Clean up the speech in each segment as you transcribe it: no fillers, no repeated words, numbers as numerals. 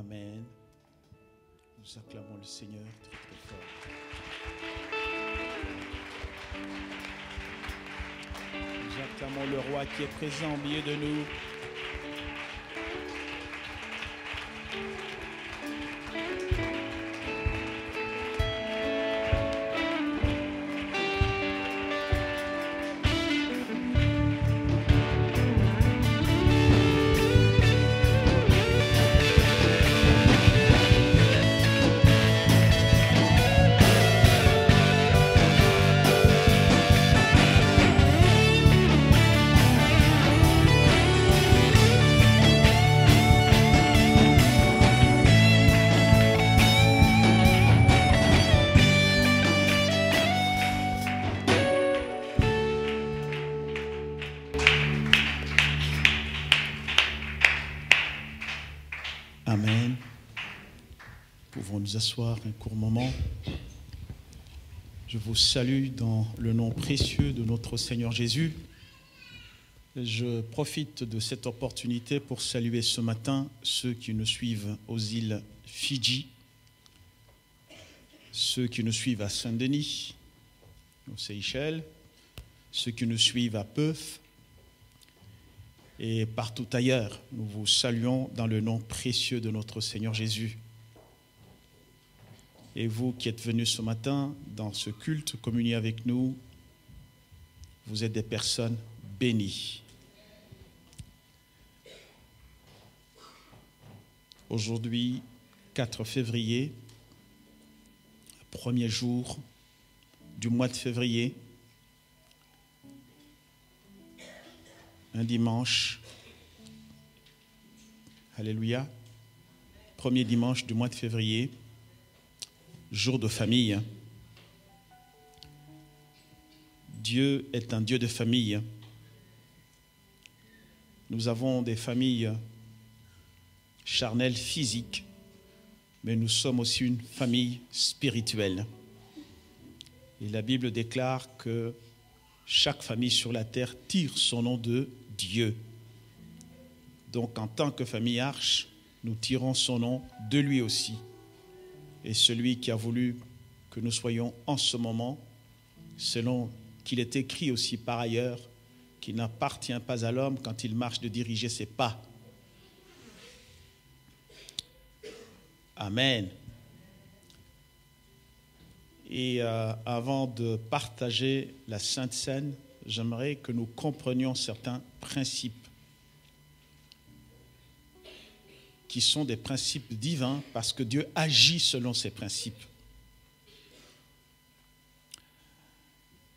Amen. Nous acclamons le Seigneur très très fort. Nous acclamons le roi qui est présent au milieu de nous. Amen. Pouvons nous asseoir un court moment. Je vous salue dans le nom précieux de notre Seigneur Jésus. Je profite de cette opportunité pour saluer ce matin ceux qui nous suivent aux îles Fidji, ceux qui nous suivent à Saint-Denis, aux Seychelles, ceux qui nous suivent à Perth, et partout ailleurs. Nous vous saluons dans le nom précieux de notre Seigneur Jésus. Et vous qui êtes venus ce matin dans ce culte, communier avec nous, vous êtes des personnes bénies. Aujourd'hui, 4 février, premier jour du mois de février, un dimanche, alléluia, premier dimanche du mois de février, jour de famille. Dieu est un Dieu de famille. Nous avons des familles charnelles, physiques, mais nous sommes aussi une famille spirituelle. Et la Bible déclare que chaque famille sur la terre tire son nom de Dieu. Donc, en tant que famille Arche, nous tirons son nom de lui aussi. Et celui qui a voulu que nous soyons en ce moment, selon qu'il est écrit aussi par ailleurs, qu'il n'appartient pas à l'homme quand il marche de diriger ses pas. Amen. Et avant de partager la Sainte Seine, j'aimerais que nous comprenions certains principes qui sont des principes divins parce que Dieu agit selon ces principes.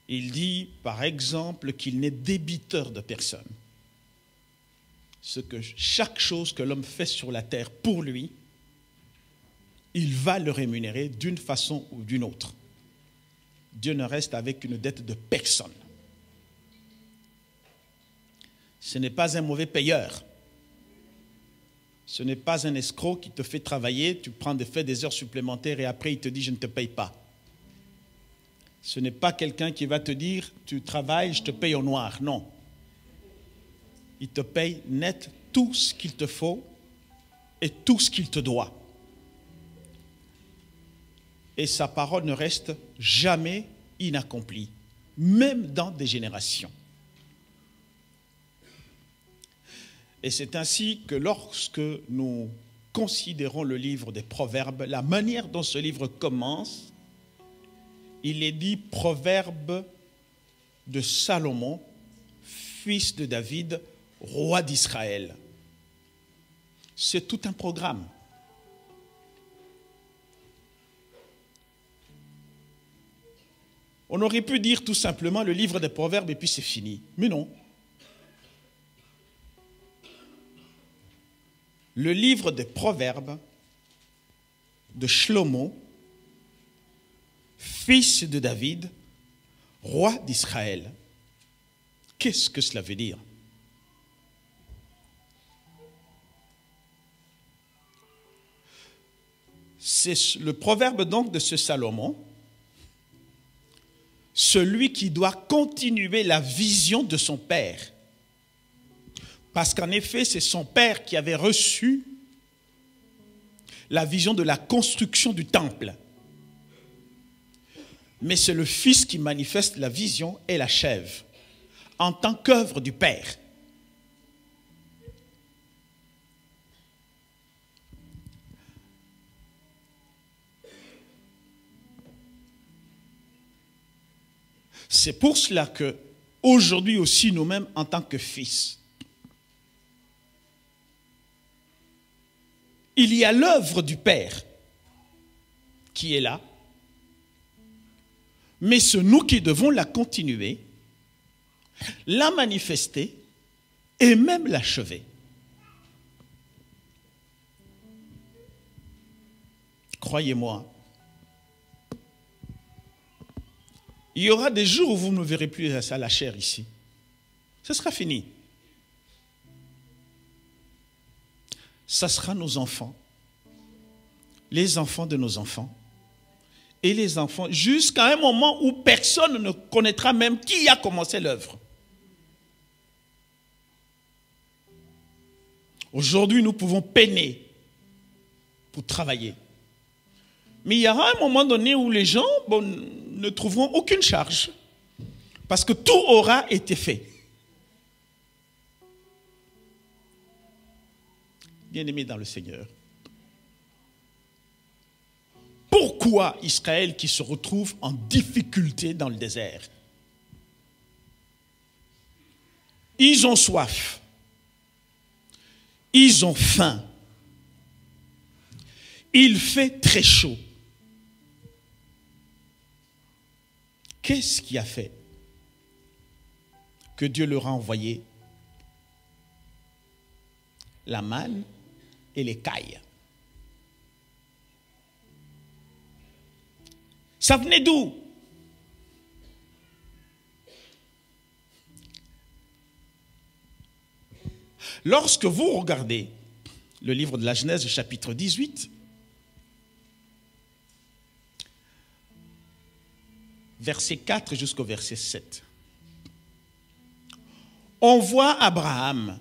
Il dit, par exemple, qu'il n'est débiteur de personne. Chaque chose que l'homme fait sur la terre pour lui, il va le rémunérer d'une façon ou d'une autre. Dieu ne reste avec une dette de personne. Ce n'est pas un mauvais payeur. Ce n'est pas un escroc qui te fait travailler, tu fais des heures supplémentaires et après il te dit « je ne te paye pas ». Ce n'est pas quelqu'un qui va te dire « tu travailles, je te paye au noir ». Non. Il te paye net tout ce qu'il te faut et tout ce qu'il te doit. Et sa parole ne reste jamais inaccomplie, même dans des générations. Et c'est ainsi que lorsque nous considérons le livre des Proverbes, la manière dont ce livre commence, il est dit Proverbe de Salomon, fils de David, roi d'Israël. C'est tout un programme. On aurait pu dire tout simplement le livre des Proverbes et puis c'est fini. Mais non. Le livre des Proverbes de Shlomo, fils de David, roi d'Israël. Qu'est-ce que cela veut dire? C'est le proverbe donc de ce Salomon, celui qui doit continuer la vision de son père. Parce qu'en effet, c'est son père qui avait reçu la vision de la construction du temple. Mais c'est le Fils qui manifeste la vision et l'achève en tant qu'œuvre du Père. C'est pour cela que aujourd'hui aussi nous-mêmes en tant que fils, il y a l'œuvre du Père qui est là, mais c'est nous qui devons la continuer, la manifester et même l'achever. Croyez-moi, il y aura des jours où vous ne verrez plus à la chair ici. Ce sera fini. Ça sera nos enfants, les enfants de nos enfants, et les enfants, jusqu'à un moment où personne ne connaîtra même qui a commencé l'œuvre. Aujourd'hui, nous pouvons peiner pour travailler. Mais il y aura un moment donné où les gens ne trouveront aucune charge. Parce que tout aura été fait. Bien-aimés dans le Seigneur. Pourquoi Israël qui se retrouve en difficulté dans le désert? Ils ont soif. Ils ont faim. Il fait très chaud. Qu'est-ce qui a fait que Dieu leur a envoyé la manne et les cailles? Ça venait d'où? Lorsque vous regardez le livre de la Genèse, chapitre 18, verset 4 jusqu'au verset 7, on voit Abraham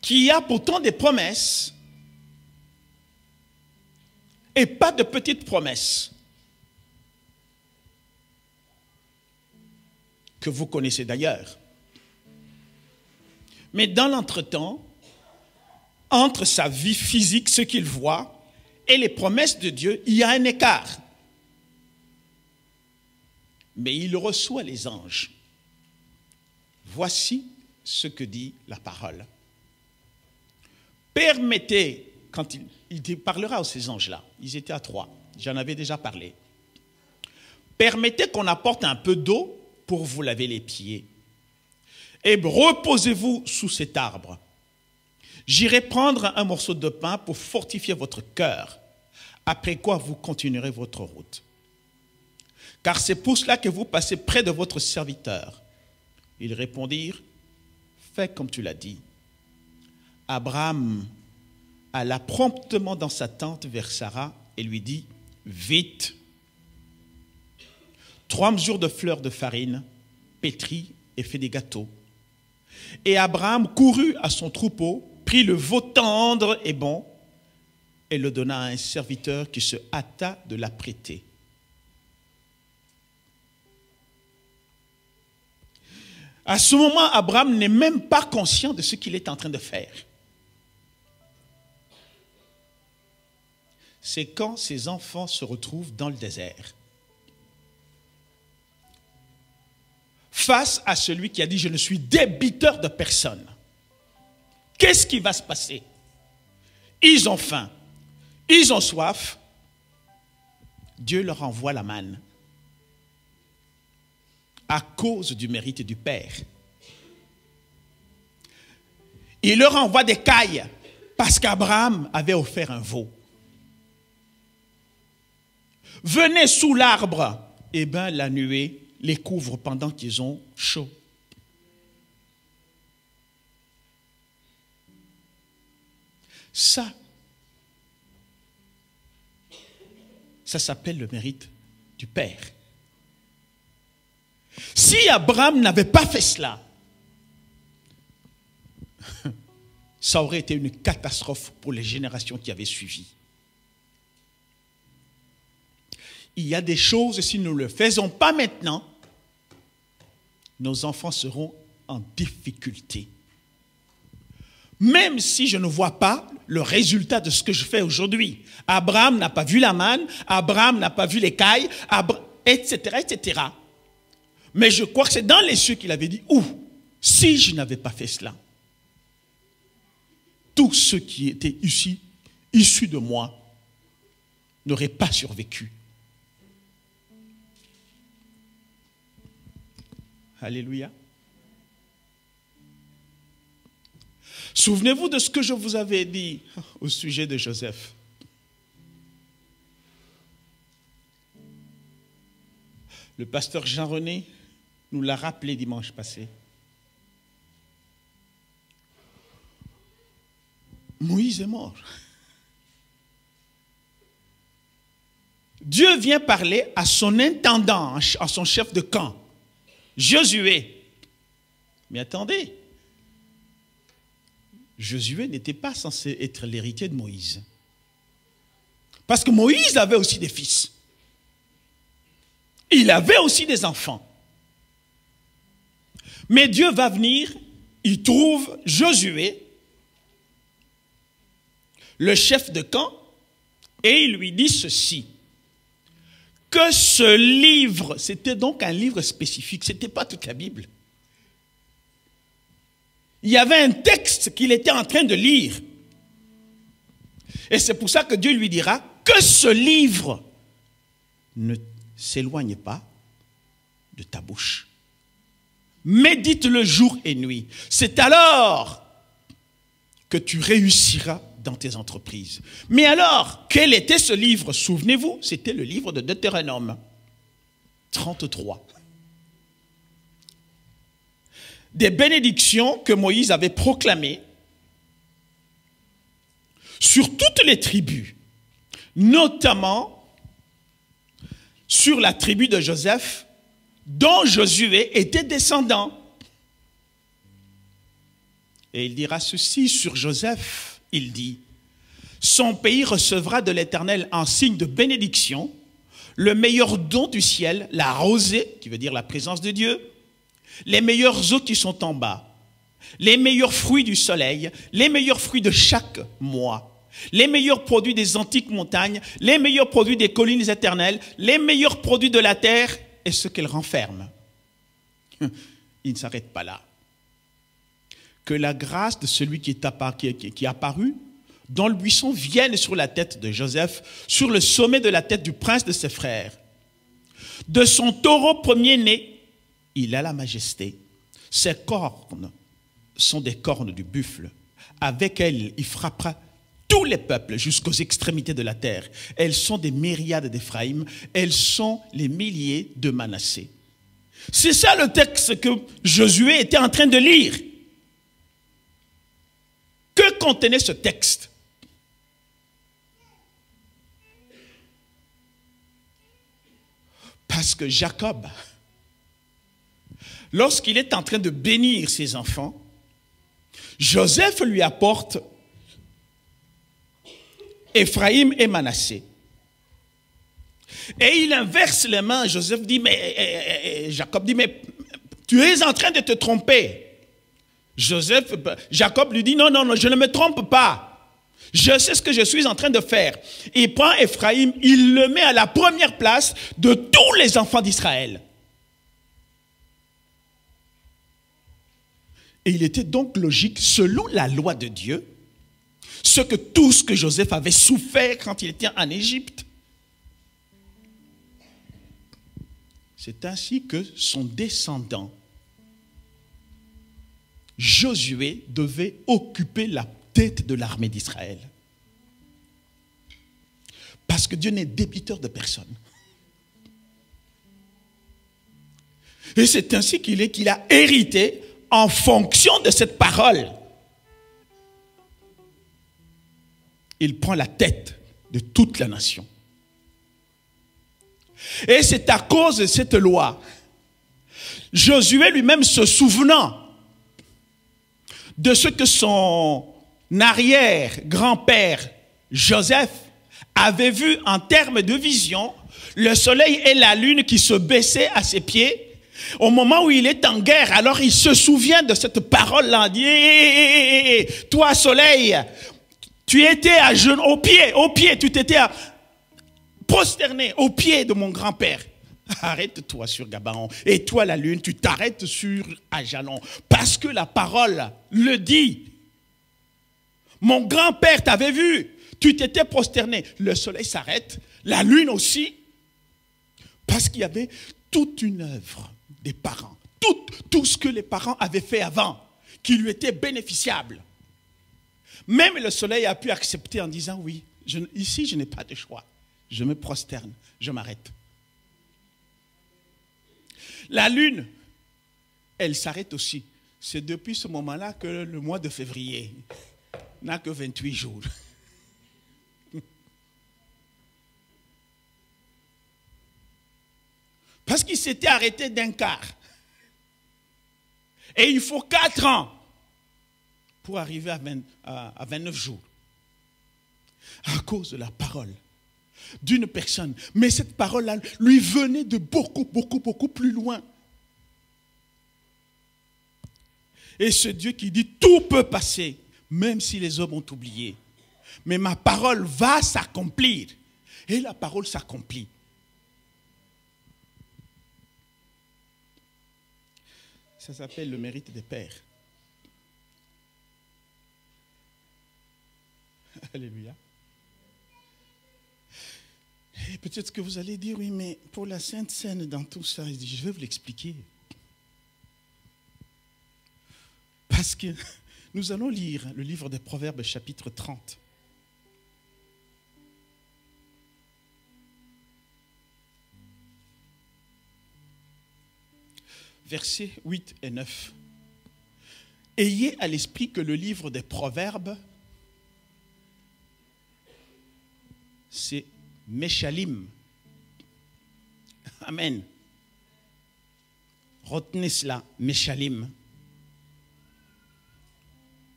qui a pourtant des promesses et pas de petites promesses que vous connaissez d'ailleurs. Mais dans l'entretemps, entre sa vie physique, ce qu'il voit, et les promesses de Dieu, il y a un écart. Mais il reçoit les anges. Voici ce que dit la parole. Permettez, quand il parlera à ces anges-là, ils étaient à 3, j'en avais déjà parlé. Permettez qu'on apporte un peu d'eau pour vous laver les pieds. Et reposez-vous sous cet arbre. J'irai prendre un morceau de pain pour fortifier votre cœur, après quoi vous continuerez votre route. Car c'est pour cela que vous passez près de votre serviteur. Ils répondirent, fais comme tu l'as dit. Abraham alla promptement dans sa tente vers Sarah et lui dit, vite, 3 mesures de fleurs de farine, pétris et fait des gâteaux. Et Abraham courut à son troupeau, prit le veau tendre et bon, et le donna à un serviteur qui se hâta de l'apprêter. À ce moment, Abraham n'est même pas conscient de ce qu'il est en train de faire. C'est quand ses enfants se retrouvent dans le désert, face à celui qui a dit « Je ne suis débiteur de personne ». Qu'est-ce qui va se passer? Ils ont faim, ils ont soif. Dieu leur envoie la manne à cause du mérite du Père. Il leur envoie des cailles parce qu'Abraham avait offert un veau. Venez sous l'arbre, et bien la nuée les couvre pendant qu'ils ont chaud. Ça s'appelle le mérite du Père. Si Abraham n'avait pas fait cela, ça aurait été une catastrophe pour les générations qui avaient suivi. Il y a des choses, si nous ne le faisons pas maintenant, nos enfants seront en difficulté. Même si je ne vois pas le résultat de ce que je fais aujourd'hui. Abraham n'a pas vu la manne, Abraham n'a pas vu l'écaille, etc., etc. Mais je crois que c'est dans les cieux qu'il avait dit, si je n'avais pas fait cela, tous ceux qui étaient issus de moi n'auraient pas survécu. Alléluia. Souvenez-vous de ce que je vous avais dit au sujet de Joseph. Le pasteur Jean-René nous l'a rappelé dimanche passé. Moïse est mort. Dieu vient parler à son intendant, à son chef de camp, Josué. Mais attendez, Josué n'était pas censé être l'héritier de Moïse. Parce que Moïse avait aussi des fils. Il avait aussi des enfants. Mais Dieu va venir, il trouve Josué, le chef de camp, et il lui dit ceci. Que ce livre, c'était donc un livre spécifique, ce n'était pas toute la Bible. Il y avait un texte qu'il était en train de lire. Et c'est pour ça que Dieu lui dira que ce livre ne s'éloigne pas de ta bouche. Médite-le jour et nuit. C'est alors que tu réussiras dans tes entreprises. Mais alors, quel était ce livre? Souvenez-vous, c'était le livre de Deutéronome 33. Des bénédictions que Moïse avait proclamées sur toutes les tribus, notamment sur la tribu de Joseph, dont Josué était descendant. Et il dira ceci sur Joseph. Il dit, son pays recevra de l'Éternel en signe de bénédiction, le meilleur don du ciel, la rosée, qui veut dire la présence de Dieu, les meilleures eaux qui sont en bas, les meilleurs fruits du soleil, les meilleurs fruits de chaque mois, les meilleurs produits des antiques montagnes, les meilleurs produits des collines éternelles, les meilleurs produits de la terre et ce qu'elle renferme. Il ne s'arrête pas là. Que la grâce de celui qui est apparu dans le buisson vienne sur la tête de Joseph, sur le sommet de la tête du prince de ses frères. De son taureau premier-né, il a la majesté. Ses cornes sont des cornes du buffle. Avec elles, il frappera tous les peuples jusqu'aux extrémités de la terre. Elles sont des myriades d'Éphraïm, elles sont les milliers de Manassé. C'est ça le texte que Josué était en train de lire. Que contenait ce texte? Parce que Jacob, lorsqu'il est en train de bénir ses enfants, Joseph lui apporte Éphraïm et Manassé. Et il inverse les mains. Joseph dit, Jacob dit, mais tu es en train de te tromper. Jacob lui dit, non, je ne me trompe pas. Je sais ce que je suis en train de faire. Il prend Éphraïm, il le met à la première place de tous les enfants d'Israël. Et il était donc logique, selon la loi de Dieu, tout ce que Joseph avait souffert quand il était en Égypte. C'est ainsi que son descendant, Josué, devait occuper la tête de l'armée d'Israël. Parce que Dieu n'est débiteur de personne. Et c'est ainsi qu'il a hérité en fonction de cette parole. Il prend la tête de toute la nation. Et c'est à cause de cette loi, Josué lui-même se souvenant de ce que son arrière-grand-père Joseph avait vu en termes de vision le soleil et la lune qui se baissaient à ses pieds au moment où il est en guerre. Alors il se souvient de cette parole-là. Il dit, toi soleil, tu étais à genoux, au pied, tu t'étais prosterné au pied de mon grand-père. Arrête-toi sur Gabaon. Et toi la lune, tu t'arrêtes sur Ajalon. Parce que la parole le dit. Mon grand-père t'avait vu. Tu t'étais prosterné. Le soleil s'arrête. La lune aussi. Parce qu'il y avait toute une œuvre des parents. Tout ce que les parents avaient fait avant, qui lui était bénéficiable. Même le soleil a pu accepter en disant, oui, ici je n'ai pas de choix. Je me prosterne, je m'arrête. La lune, elle s'arrête aussi. C'est depuis ce moment-là que le mois de février n'a que 28 jours. Parce qu'il s'était arrêté d'un quart. Et il faut 4 ans pour arriver à 29 jours. À cause de la parole d'une personne. Mais cette parole-là lui venait de beaucoup plus loin. Et ce Dieu qui dit, tout peut passer, même si les hommes ont oublié. Mais ma parole va s'accomplir. Et la parole s'accomplit. Ça s'appelle le mérite des pères. Alléluia. Et peut-être que vous allez dire, oui, mais pour la Sainte Seine, dans tout ça, je vais vous l'expliquer. Parce que nous allons lire le livre des Proverbes, chapitre 30. Versets 8 et 9. Ayez à l'esprit que le livre des Proverbes, c'est Meshalim. Amen. Retenez cela, Meshalim.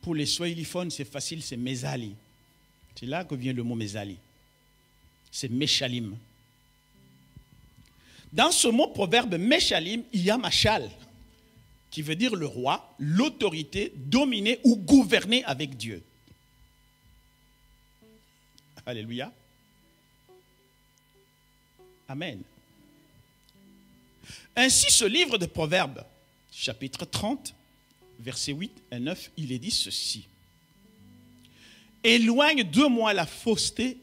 Pour les swahiliphones, c'est facile, c'est Mezali. C'est là que vient le mot Mezali. C'est Meshalim. Dans ce mot proverbe Meshalim, il y a Machal, qui veut dire le roi, l'autorité, dominer ou gouverner avec Dieu. Alléluia. Amen. Ainsi, ce livre de Proverbes, chapitre 30, versets 8 et 9, il est dit ceci. Éloigne de moi la fausseté,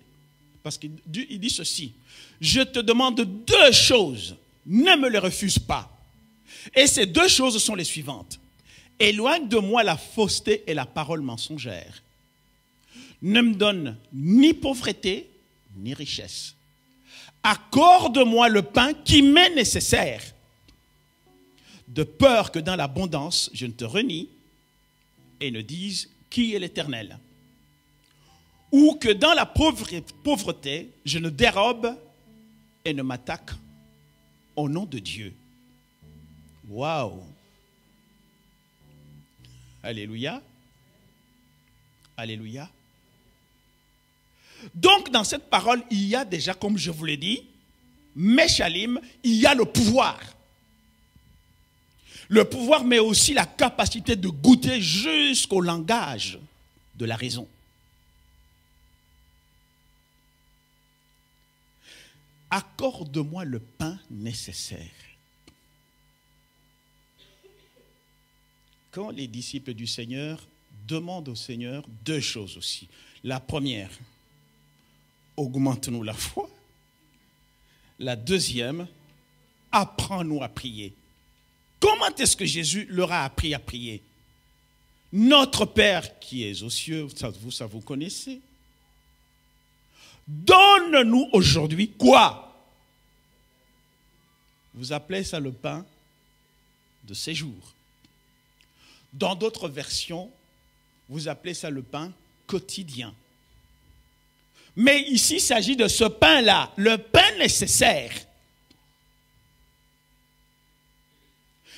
parce qu'il dit ceci. Je te demande 2 choses, ne me les refuse pas. Et ces 2 choses sont les suivantes. Éloigne de moi la fausseté et la parole mensongère. Ne me donne ni pauvreté, ni richesse. Accorde-moi le pain qui m'est nécessaire, de peur que dans l'abondance, je ne te renie et ne dise qui est l'Éternel. Ou que dans la pauvreté, je ne dérobe et ne m'attaque au nom de Dieu. Waouh! Alléluia! Alléluia! Donc, dans cette parole, il y a déjà, comme je vous l'ai dit, Meshalim, il y a le pouvoir. Le pouvoir, mais aussi la capacité de goûter jusqu'au langage de la raison. Accorde-moi le pain nécessaire. Quand les disciples du Seigneur demandent au Seigneur 2 choses aussi. La première, augmente-nous la foi. La deuxième, apprends-nous à prier. Comment est-ce que Jésus leur a appris à prier? Notre Père qui est aux cieux, ça vous connaissez. Donne-nous aujourd'hui quoi? Vous appelez ça le pain de séjour. Dans d'autres versions, vous appelez ça le pain quotidien. Mais ici, il s'agit de ce pain-là, le pain nécessaire.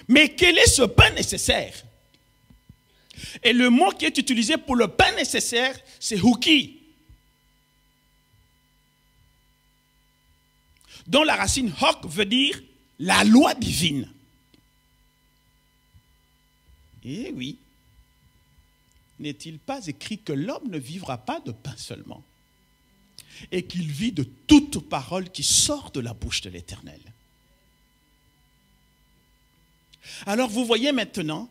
Mais quel est ce pain nécessaire? Et le mot qui est utilisé pour le pain nécessaire, c'est huki, dont la racine hok veut dire la loi divine. Eh oui, n'est-il pas écrit que l'homme ne vivra pas de pain seulement, et qu'il vit de toute parole qui sort de la bouche de l'Éternel? Alors vous voyez maintenant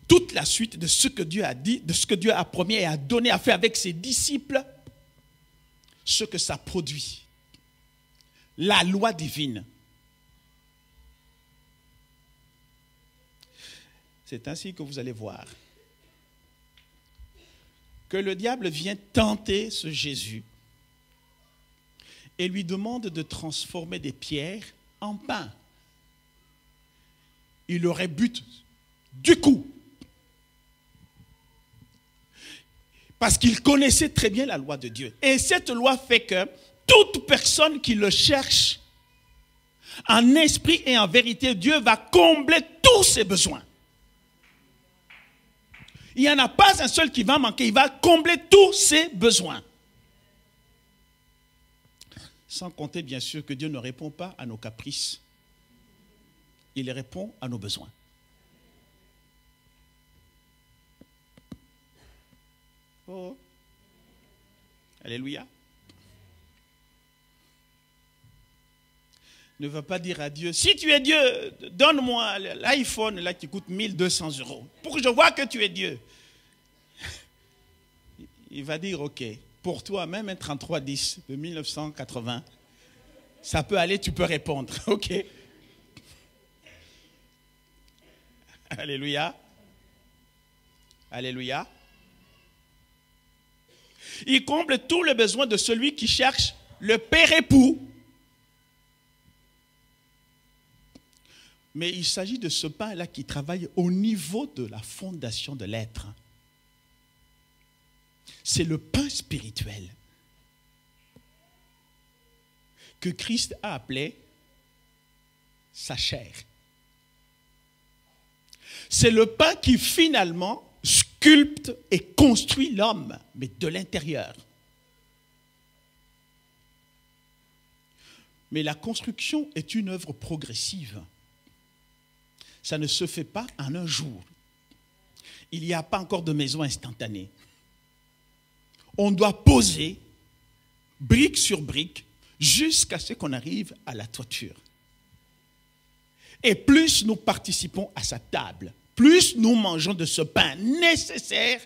toute la suite de ce que Dieu a dit, de ce que Dieu a promis et a donné, a fait avec ses disciples, ce que ça produit. La loi divine. C'est ainsi que vous allez voir que le diable vient tenter ce Jésus et lui demande de transformer des pierres en pain. Il aurait but du coup, parce qu'il connaissait très bien la loi de Dieu. Et cette loi fait que toute personne qui le cherche, en esprit et en vérité, Dieu va combler tous ses besoins. Il n'y en a pas un seul qui va manquer, il va combler tous ses besoins. Sans compter bien sûr que Dieu ne répond pas à nos caprices. Il répond à nos besoins. Oh. Alléluia. Ne va pas dire à Dieu, si tu es Dieu, donne-moi l'iPhone là qui coûte 1200 € pour que je vois que tu es Dieu. Il va dire, ok, pour toi, même un 3310 de 1980, ça peut aller, tu peux répondre, ok. Alléluia. Alléluia. Il comble tous les besoins de celui qui cherche le père époux. Mais il s'agit de ce pain-là qui travaille au niveau de la fondation de l'être. C'est le pain spirituel que Christ a appelé sa chair. C'est le pain qui finalement sculpte et construit l'homme, mais de l'intérieur. Mais la construction est une œuvre progressive. Ça ne se fait pas en un jour. Il n'y a pas encore de maison instantanée. On doit poser brique sur brique jusqu'à ce qu'on arrive à la toiture. Et plus nous participons à sa table, plus nous mangeons de ce pain nécessaire,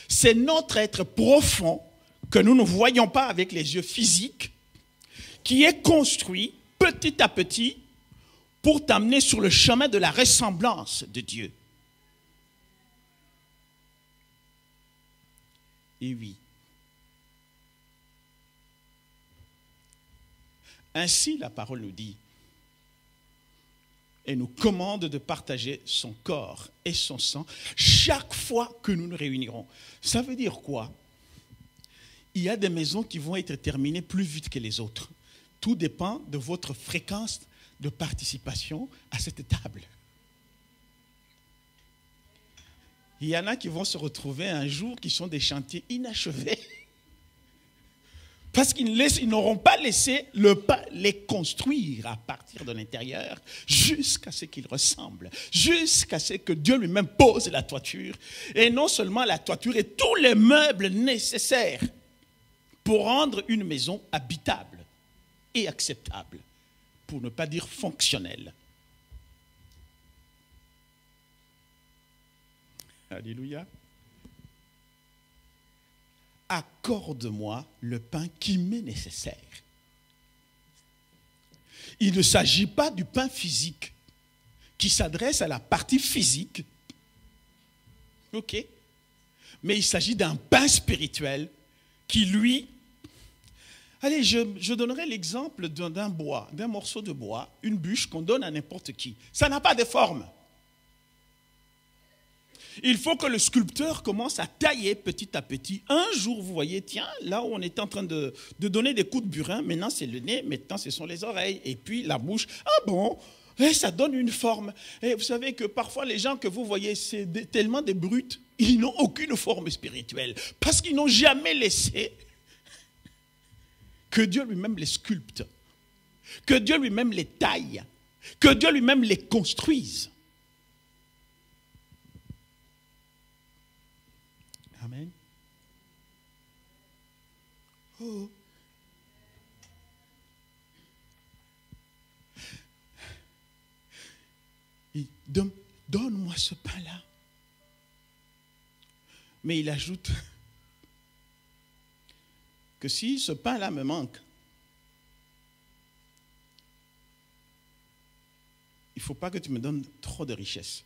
c'est notre être profond que nous ne voyons pas avec les yeux physiques, qui est construit petit à petit pour t'amener sur le chemin de la ressemblance de Dieu. Et oui. Ainsi, la parole nous dit, et nous commande de partager son corps et son sang chaque fois que nous nous réunirons. Ça veut dire quoi? Il y a des maisons qui vont être terminées plus vite que les autres. Tout dépend de votre fréquence de participation à cette table. Il y en a qui vont se retrouver un jour qui sont des chantiers inachevés parce qu'ils n'auront pas laissé le pain les construire à partir de l'intérieur jusqu'à ce qu'ils ressemblent, jusqu'à ce que Dieu lui-même pose la toiture. Et non seulement la toiture et tous les meubles nécessaires pour rendre une maison habitable et acceptable, pour ne pas dire fonctionnelle. Alléluia. Accorde-moi le pain qui m'est nécessaire. Il ne s'agit pas du pain physique qui s'adresse à la partie physique. Ok? Mais il s'agit d'un pain spirituel qui, lui... Allez, je donnerai l'exemple d'un bois, d'un morceau de bois, une bûche qu'on donne à n'importe qui. Ça n'a pas de forme. Il faut que le sculpteur commence à tailler petit à petit. Un jour, vous voyez, tiens, là où on était en train de donner des coups de burin, maintenant c'est le nez, maintenant ce sont les oreilles, et puis la bouche. Ah bon, Et ça donne une forme. Et vous savez que parfois les gens que vous voyez, c'est tellement des brutes, ils n'ont aucune forme spirituelle. Parce qu'ils n'ont jamais laissé que Dieu lui-même les sculpte. Que Dieu lui-même les taille. Que Dieu lui-même les construise. Amen. Oh. Donne-moi ce pain-là. Mais il ajoute que si ce pain-là me manque, il ne faut pas que tu me donnes trop de richesses.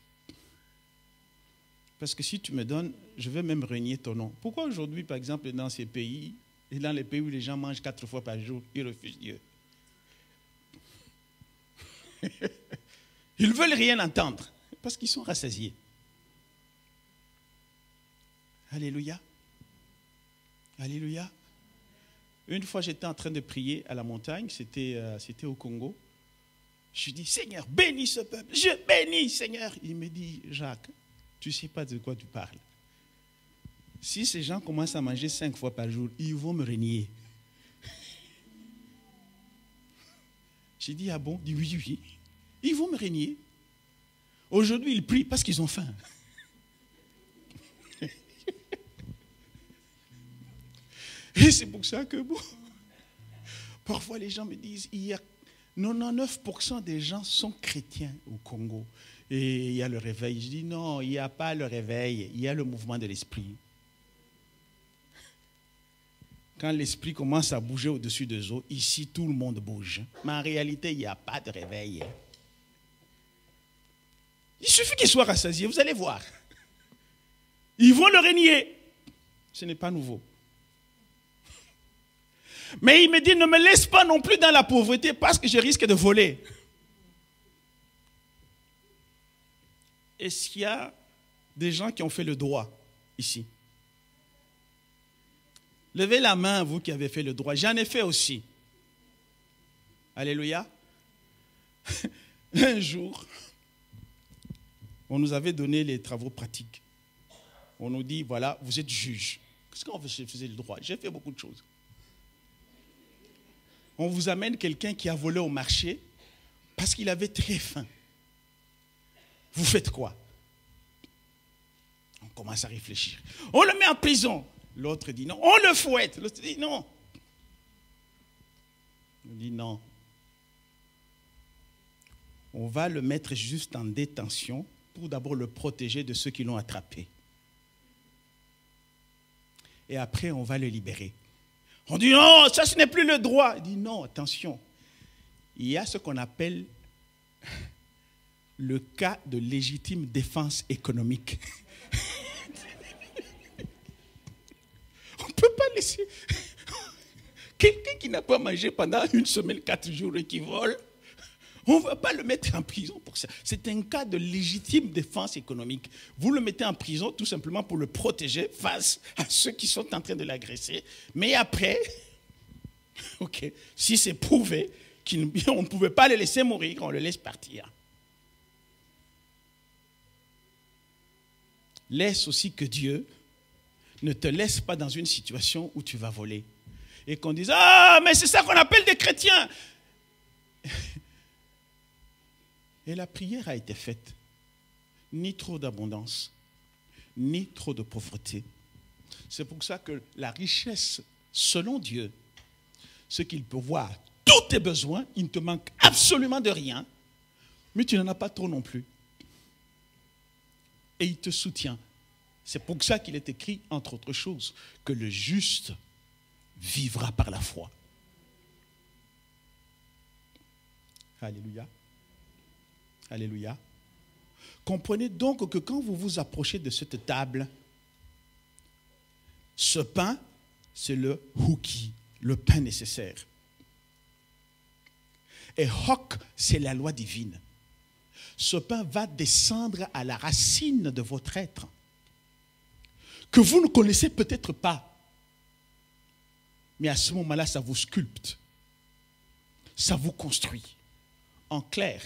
Parce que si tu me donnes, je vais même renier ton nom. Pourquoi aujourd'hui, par exemple, dans ces pays, et dans les pays où les gens mangent 4 fois par jour, ils refusent Dieu? Ils ne veulent rien entendre, parce qu'ils sont rassasiés. Alléluia. Alléluia. Une fois, j'étais en train de prier à la montagne, c'était au Congo. Je dis, Seigneur, bénis ce peuple. Je bénis, Seigneur. Il me dit, Jacques, tu ne sais pas de quoi tu parles. Si ces gens commencent à manger 5 fois par jour, ils vont me renier. J'ai dit, ah bon? Il dit, oui, oui. Ils vont me renier. Aujourd'hui, ils prient parce qu'ils ont faim. Et c'est pour ça que, bon, parfois les gens me disent, il y a 99% des gens sont chrétiens au Congo. Et il y a le réveil. Je dis, non, il n'y a pas le réveil, il y a le mouvement de l'esprit. Quand l'esprit commence à bouger au-dessus des eaux, ici, tout le monde bouge. Mais en réalité, il n'y a pas de réveil. Il suffit qu'ils soient rassasiés, vous allez voir. Ils vont le renier. Ce n'est pas nouveau. Mais il me dit, ne me laisse pas non plus dans la pauvreté parce que je risque de voler. Est-ce qu'il y a des gens qui ont fait le droit ici? Levez la main, vous qui avez fait le droit. J'en ai fait aussi. Alléluia. Un jour, on nous avait donné les travaux pratiques. On nous dit, voilà, vous êtes juge. Qu'est-ce qu'on faisait le droit? J'ai fait beaucoup de choses. On vous amène quelqu'un qui a volé au marché parce qu'il avait très faim. Vous faites quoi? On commence à réfléchir. On le met en prison. L'autre dit non. On le fouette. L'autre dit non. On dit non. On va le mettre juste en détention pour d'abord le protéger de ceux qui l'ont attrapé. Et après, on va le libérer. On dit non, ça ce n'est plus le droit. Il dit non, attention. Il y a ce qu'on appelle le cas de légitime défense économique. On ne peut pas laisser quelqu'un qui n'a pas mangé pendant 1 semaine, 4 jours et qui vole. On ne va pas le mettre en prison pour ça. C'est un cas de légitime défense économique. Vous le mettez en prison tout simplement pour le protéger face à ceux qui sont en train de l'agresser. Mais après, okay, si c'est prouvé qu'on ne pouvait pas le laisser mourir, on le laisse partir. Laisse aussi que Dieu ne te laisse pas dans une situation où tu vas voler. Et qu'on dise, ah, mais c'est ça qu'on appelle des chrétiens. Et la prière a été faite. Ni trop d'abondance, ni trop de pauvreté. C'est pour ça que la richesse, selon Dieu, ce qu'il peut voir, tous tes besoins, il ne te manque absolument de rien, mais tu n'en as pas trop non plus. Et il te soutient. C'est pour ça qu'il est écrit, entre autres choses, que le juste vivra par la foi. Alléluia. Alléluia. Comprenez donc que quand vous vous approchez de cette table, ce pain, c'est le huki, le pain nécessaire. Et hok, c'est la loi divine. Ce pain va descendre à la racine de votre être, que vous ne connaissez peut-être pas. Mais à ce moment-là, ça vous sculpte. Ça vous construit. En clair,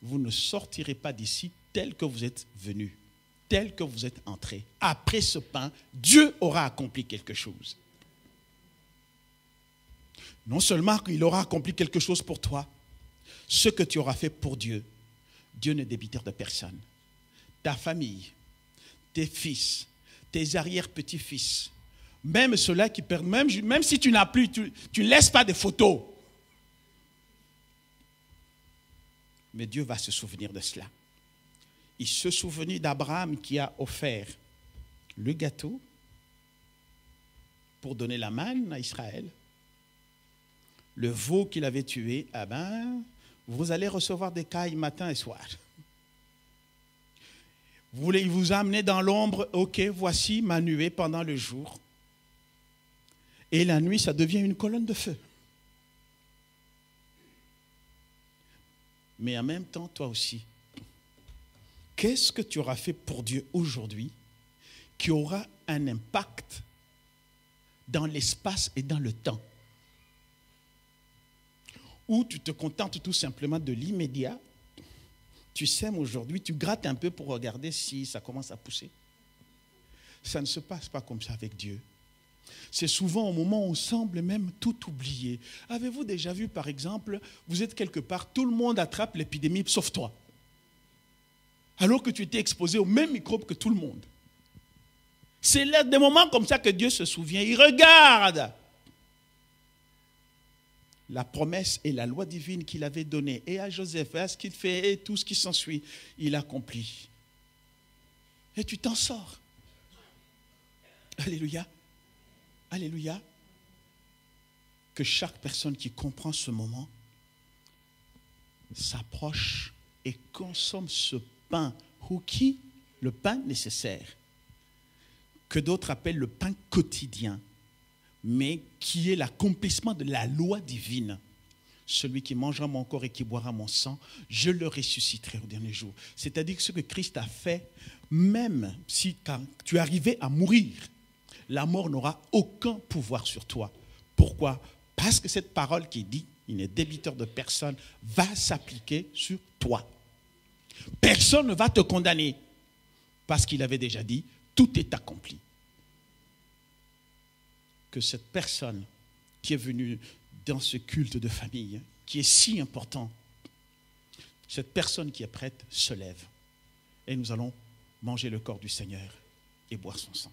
vous ne sortirez pas d'ici tel que vous êtes venus, tel que vous êtes entrés. Après ce pain, Dieu aura accompli quelque chose. Non seulement qu'il aura accompli quelque chose pour toi, ce que tu auras fait pour Dieu, Dieu n'est débiteur de personne. Ta famille, tes fils, tes arrière-petits-fils, même ceux-là qui perdent, même si tu n'as plus, tu ne laisses pas de photos. Mais Dieu va se souvenir de cela. Il se souvenait d'Abraham qui a offert le gâteau pour donner la manne à Israël. Le veau qu'il avait tué, vous allez recevoir des cailles matin et soir. Il vous a amené dans l'ombre, ok, voici ma nuée pendant le jour. Et la nuit, ça devient une colonne de feu. Mais en même temps, toi aussi, qu'est-ce que tu auras fait pour Dieu aujourd'hui qui aura un impact dans l'espace et dans le temps? Ou tu te contentes tout simplement de l'immédiat, tu sèmes aujourd'hui, tu grattes un peu pour regarder si ça commence à pousser. Ça ne se passe pas comme ça avec Dieu. C'est souvent au moment où on semble même tout oublier. Avez-vous déjà vu, par exemple, vous êtes quelque part, tout le monde attrape l'épidémie sauf toi. Alors que tu étais exposé au même microbe que tout le monde. C'est là des moments comme ça que Dieu se souvient. Il regarde la promesse et la loi divine qu'il avait donnée et à Joseph, et à ce qu'il fait et tout ce qui s'ensuit, il accomplit. Et tu t'en sors. Alléluia. Alléluia. Que chaque personne qui comprend ce moment s'approche et consomme ce pain, huki, le pain nécessaire, que d'autres appellent le pain quotidien, mais qui est l'accomplissement de la loi divine. Celui qui mangera mon corps et qui boira mon sang, je le ressusciterai au dernier jour. C'est-à-dire que ce que Christ a fait, même si quand tu arrivais à mourir, la mort n'aura aucun pouvoir sur toi. Pourquoi? Parce que cette parole qui dit, il n'est débiteur de personne, va s'appliquer sur toi. Personne ne va te condamner, parce qu'il avait déjà dit, tout est accompli. Que cette personne qui est venue dans ce culte de famille, qui est si important, cette personne qui est prête se lève. Et nous allons manger le corps du Seigneur et boire son sang.